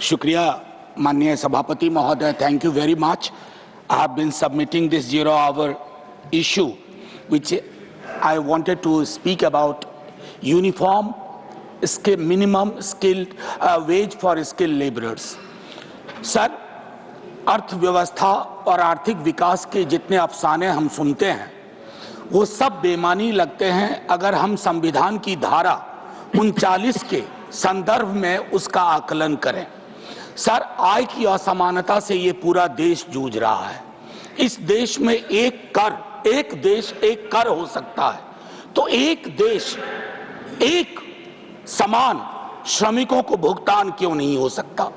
शुक्रिया माननीय सभापति महोदय. Thank you very much. I have been submitting this 0-hour issue, which I wanted to speak about uniform minimum skilled wage for skilled laborers. Sir, अर्थव्यवस्था और आर्थिक विकास के जितने अफसाने हम सुनते हैं वो सब बेमानी लगते हैं अगर हम संविधान की धारा 39 के संदर्भ में उसका आकलन करें. सर, आय की असमानता से ये पूरा देश जूझ रहा है. इस देश में एक देश एक कर हो सकता है, तो एक देश एक समान श्रमिकों को भुगतान क्यों नहीं हो सकता?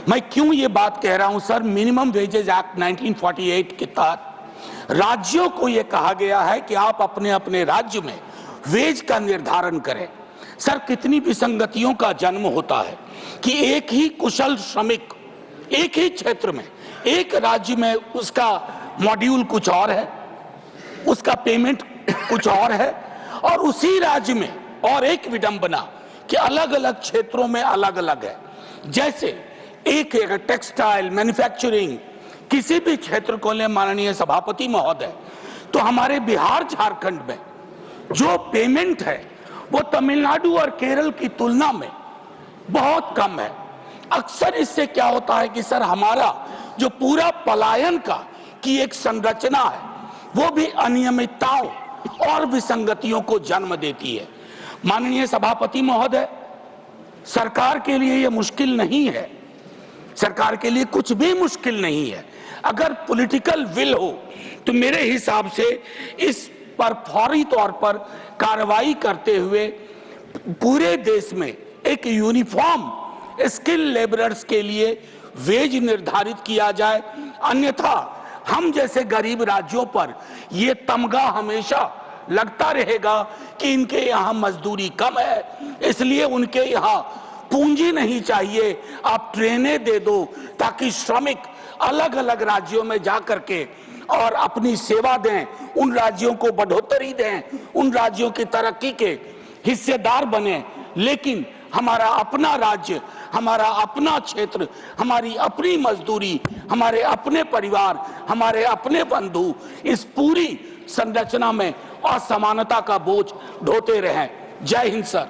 मैं क्यों ये बात कह रहा हूं सर? मिनिमम वेजेज एक्ट 1948 के तहत राज्यों को ये कहा गया है कि आप अपने अपने राज्य में वेज का निर्धारण करें. सर, कितनी विसंगतियों का जन्म होता है कि एक ही कुशल श्रमिक एक ही क्षेत्र में एक राज्य में उसका मॉड्यूल कुछ और है, उसका पेमेंट कुछ और है, और उसी राज्य में और एक विडंबना कि अलग अलग क्षेत्रों में अलग अलग है. जैसे एक टेक्सटाइल मैन्युफैक्चरिंग किसी भी क्षेत्र को ले माननीय सभापति महोदय, तो हमारे बिहार झारखंड में जो पेमेंट है वो तमिलनाडु और केरल की तुलना में बहुत कम है. अक्सर इससे क्या होता है कि सर हमारा जो पूरा पलायन का की एक संरचना है वो भी अनियमितताओं और विसंगतियों को जन्म देती है. माननीय सभापति महोदय, सरकार के लिए ये मुश्किल नहीं है, सरकार के लिए कुछ भी मुश्किल नहीं है. अगर पॉलिटिकल विल हो तो मेरे हिसाब से इस पर फौरी तौर पर कार्रवाई करते हुए पूरे देश में एक यूनिफॉर्म स्किल लेबरर्स के लिए वेज निर्धारित किया जाए. अन्यथा हम जैसे गरीब राज्यों पर ये तमगा हमेशा लगता रहेगा कि इनके यहाँ मजदूरी कम है, इसलिए उनके यहाँ पूंजी नहीं चाहिए, आप ट्रेनें दे दो ताकि श्रमिक अलग अलग राज्यों में जा करके और अपनी सेवा दें, उन राज्यों को बढ़ोतरी दें, उन राज्यों की तरक्की के हिस्सेदार बने. लेकिन हमारा अपना राज्य, हमारा अपना क्षेत्र, हमारी अपनी मजदूरी, हमारे अपने परिवार, हमारे अपने बंधु इस पूरी संरचना में असमानता का बोझ ढोते रहें. जय हिंद सर.